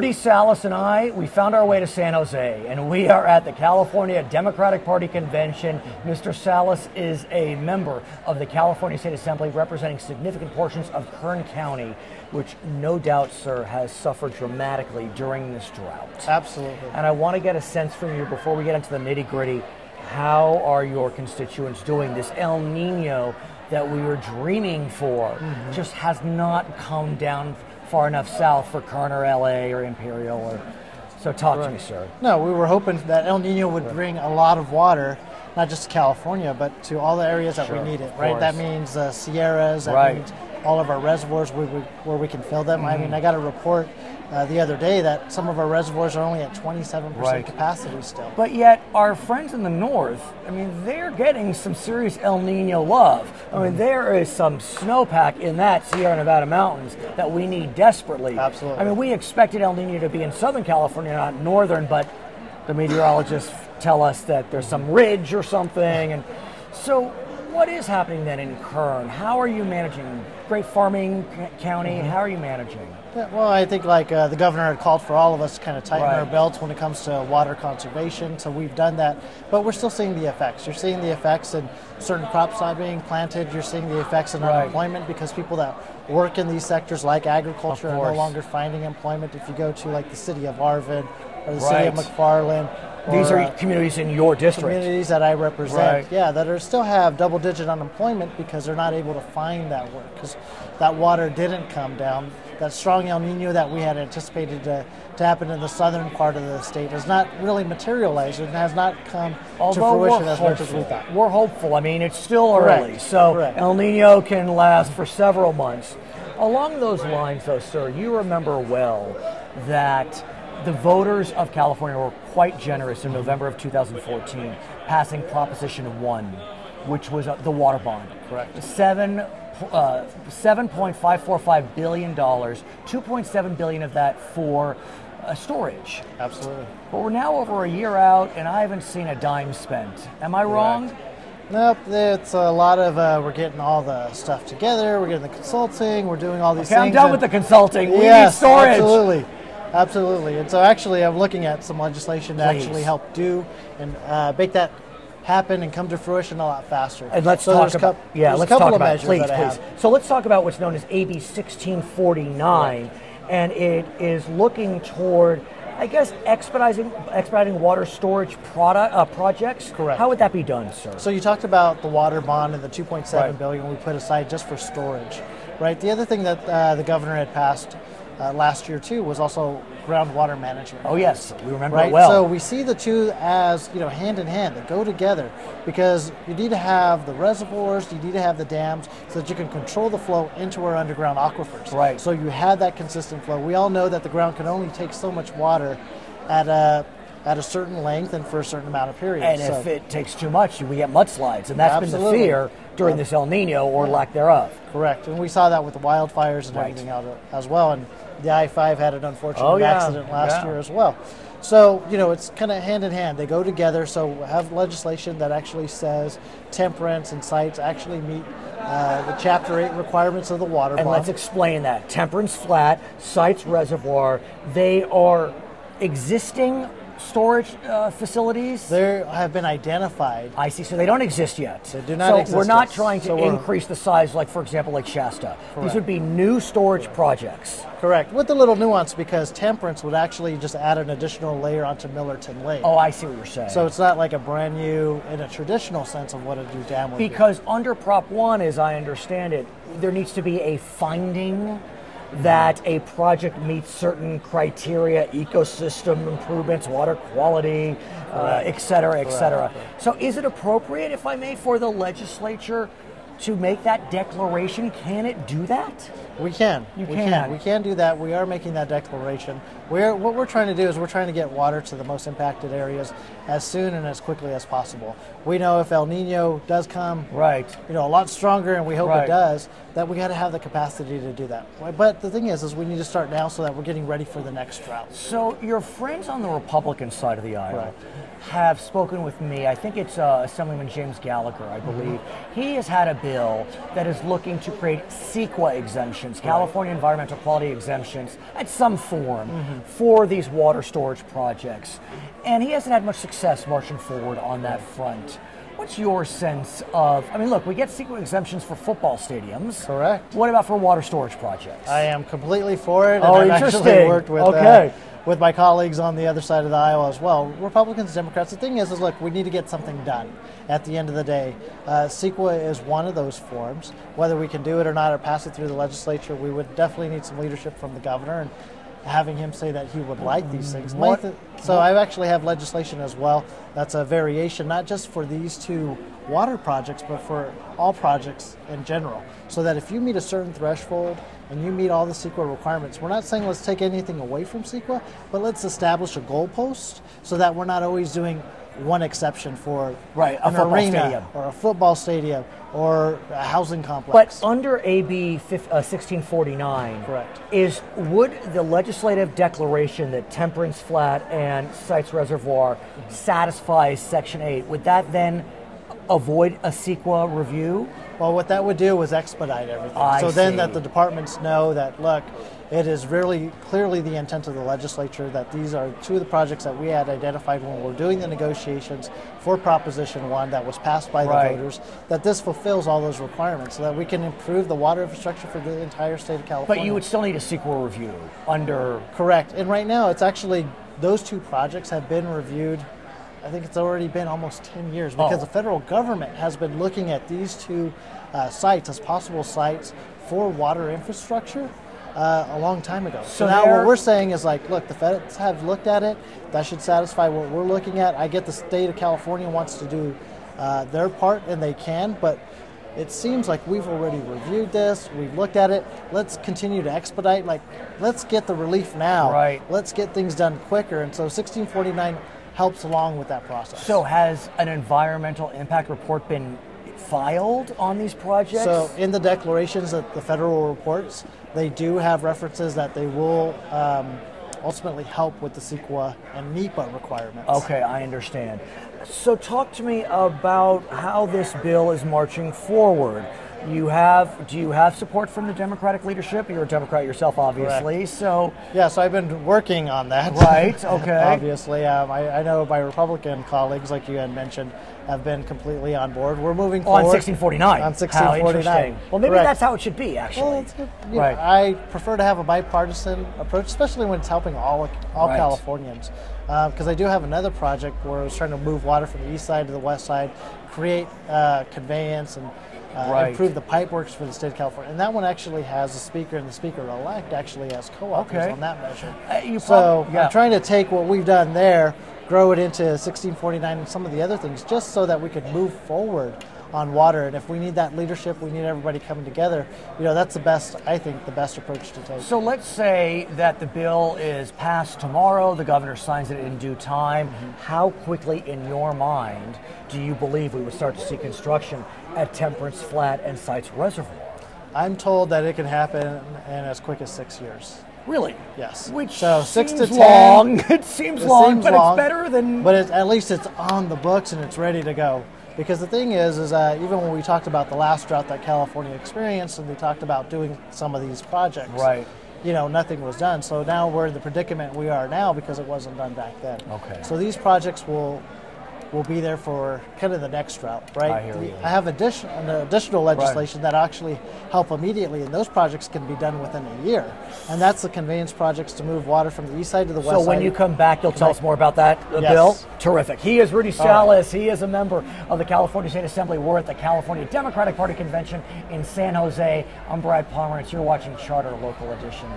Rudy Salas and we found our way to San Jose, and we are at the California Democratic Party Convention. Mr. Salas is a member of the California State Assembly representing significant portions of Kern County, which no doubt, sir, has suffered dramatically during this drought. Absolutely. And I want to get a sense from you before we get into the nitty-gritty. How are your constituents doing? This El Nino that we were dreaming for just has not come down far enough south for Kern or LA or Imperial. So talk to me, sir. No, we were hoping that El Nino would bring a lot of water, not just to California, but to all the areas that we need it, right? That means Sierras, that means all of our reservoirs where we can fill them. I mean, I got a report the other day that some of our reservoirs are only at 27% capacity still. But yet, our friends in the north, I mean, they're getting some serious El Nino love. I mean, there is some snowpack in that Sierra Nevada mountains that we need desperately. Absolutely. I mean, we expected El Nino to be in Southern California, not northern, but the meteorologists tell us that there's some ridge or something. And so what is happening then in Kern? How are you managing? Great farming county, how are you managing? Yeah, well, I think like the governor had called for all of us to kind of tighten our belts when it comes to water conservation, so we've done that, but we're still seeing the effects. You're seeing the effects in certain crops not being planted, you're seeing the effects in unemployment because people that work in these sectors like agriculture are no longer finding employment. If you go to like the city of Arvin or the city of McFarland, these are communities in your district. Communities that I represent, that are still have double-digit unemployment because they're not able to find that work because that water didn't come down. That strong El Nino that we had anticipated to happen in the southern part of the state has not really materialized and has not come to fruition as much as we thought. We're hopeful. I mean, it's still early, so El Nino can last for several months. Along those lines, though, sir, you remember well that the voters of California were quite generous in November of 2014, passing Proposition 1, which was the water bond. Correct. $7.545 billion, $2.7 billion of that for storage. Absolutely. But we're now over a year out, and I haven't seen a dime spent. Am I wrong? Nope, it's a lot of, we're getting all the stuff together, we're getting the consulting, we're doing all these things. I'm done with the consulting. We need storage. Absolutely. Absolutely. And so actually I'm looking at some legislation to actually help do and make that happen and come to fruition a lot faster. And let's talk about let's talk about it, please. So let's talk about what's known as AB 1649, and it is looking toward, I guess, expediting water storage projects. Correct. How would that be done, sir? So you talked about the water bond and the $2.7 billion we put aside just for storage, right? The other thing that the governor had passed last year too was also groundwater management. Oh yes, we remember it well. So we see the two as hand in hand. They go together because you need to have the reservoirs, you need to have the dams so that you can control the flow into our underground aquifers. Right. So you have that consistent flow. We all know that the ground can only take so much water at a certain length and for a certain amount of period. And if it takes too much, we get mudslides, and that's been the fear during this El Nino or lack thereof. Correct, and we saw that with the wildfires and everything else as well, and the I-5 had an unfortunate accident last year as well. So, it's kind of hand in hand. They go together, so we have legislation that actually says temperance and sites actually meet the Chapter 8 requirements of the water bond. And let's explain that. Temperance flat, sites reservoir, they are existing storage facilities? They have been identified. I see. So they don't exist yet. They do not exist. So we're not trying to increase the size, like, for example, like Shasta. Correct. These would be new storage projects. Correct. With a little nuance, because Temperance would actually just add an additional layer onto Millerton Lake. Oh, I see what you're saying. So it's not like a brand new, in a traditional sense of what a new dam would be. Because under Prop 1, as I understand it, there needs to be a finding that a project meets certain criteria, ecosystem improvements, water quality, et cetera, et cetera. So is it appropriate, if I may, for the legislature to make that declaration? Can it do that? We can. We can do that. We are making that declaration. What we're trying to do is we're trying to get water to the most impacted areas as soon and as quickly as possible. We know if El Nino does come, a lot stronger, and we hope it does, that we got to have the capacity to do that. But the thing is we need to start now so that we're getting ready for the next drought. So your friends on the Republican side of the aisle have spoken with me. I think it's Assemblyman James Gallagher, I believe. He has had a bill that is looking to create Sequa exemptions, California environmental quality exemptions, at some form for these water storage projects. And he hasn't had much success marching forward on that front. What's your sense of, I mean, look, we get Sequa exemptions for football stadiums. Correct. What about for water storage projects? I am completely for it. And Oh, I've interesting. actually worked with, Okay. with my colleagues on the other side of the aisle as well. Republicans, Democrats, the thing is look, we need to get something done at the end of the day. Sequa is one of those forms. Whether we can do it or not or pass it through the legislature, we would definitely need some leadership from the governor and having him say that he would like these things. So I actually have legislation as well that's a variation, not just for these two water projects, but for all projects in general. So that if you meet a certain threshold and you meet all the Sequa requirements, we're not saying let's take anything away from Sequa, but let's establish a goalpost so that we're not always doing one exception for an arena or a football stadium or a housing complex. But under AB 1649, correct, would the legislative declaration that Temperance Flat and Sites Reservoir satisfies Section 8, would that then avoid a Sequa review? Well, what that would do is expedite everything. Then that the departments know that, look, it is really clearly the intent of the legislature that these are two of the projects that we had identified when we were doing the negotiations for Proposition 1 that was passed by the voters, that this fulfills all those requirements so that we can improve the water infrastructure for the entire state of California. But you would still need a Sequa review under... Correct. And right now, it's actually, those two projects have been reviewed. I think it's already been almost 10 years because the federal government has been looking at these two sites as possible sites for water infrastructure a long time ago. So now what we're saying is like, look, the feds have looked at it. That should satisfy what we're looking at. I get the state of California wants to do their part, and they can, but it seems like we've already reviewed this. We've looked at it. Let's continue to expedite. Like, let's get the relief now. Right. Let's get things done quicker. And so 1649 helps along with that process. So has an environmental impact report been filed on these projects? So in the declarations that the federal reports, they do have references that they will ultimately help with the Sequa and NEPA requirements. Okay, I understand. So talk to me about how this bill is marching forward. Do you have support from the Democratic leadership? You're a Democrat yourself, obviously. Correct. So I've been working on that. Right. Okay. Obviously, I know my Republican colleagues, like you had mentioned, have been completely on board. We're moving forward on 1649. On 1649. Well, maybe Correct. that's how it should be, actually. Well, it's good. I prefer to have a bipartisan approach, especially when it's helping all Californians. Because I do have another project where I was trying to move water from the east side to the west side, create conveyance and improve the pipe works for the state of California. And that one actually has a speaker, and the speaker-elect actually has co-authors on that measure. I'm trying to take what we've done there, grow it into 1649 and some of the other things, just so that we could move forward on water. And if we need that leadership, we need everybody coming together. That's the best, I think, the best approach to take. So let's say that the bill is passed tomorrow, the governor signs it in due time. How quickly, in your mind, do you believe we would start to see construction at Temperance Flat and Sites Reservoir? I'm told that it can happen in as quick as 6 years. Really? Yes. Which so 6 to 10. Long. It seems long, but it's better than... But at least it's on the books and it's ready to go. Because the thing is even when we talked about the last drought that California experienced, and we talked about doing some of these projects, nothing was done. So now we're in the predicament we are now because it wasn't done back then. Okay. So these projects will be there for kind of the next drought, right? I hear you. I have additional legislation that actually help immediately, and those projects can be done within a year. And that's the conveyance projects to move water from the east side to the west side. So when you come back, you'll tell us more about that, Yes. Bill? Terrific. He is Rudy Salas. He is a member of the California State Assembly. We're at the California Democratic Party Convention in San Jose. I'm Brad Pomerance. You're watching Charter Local Edition.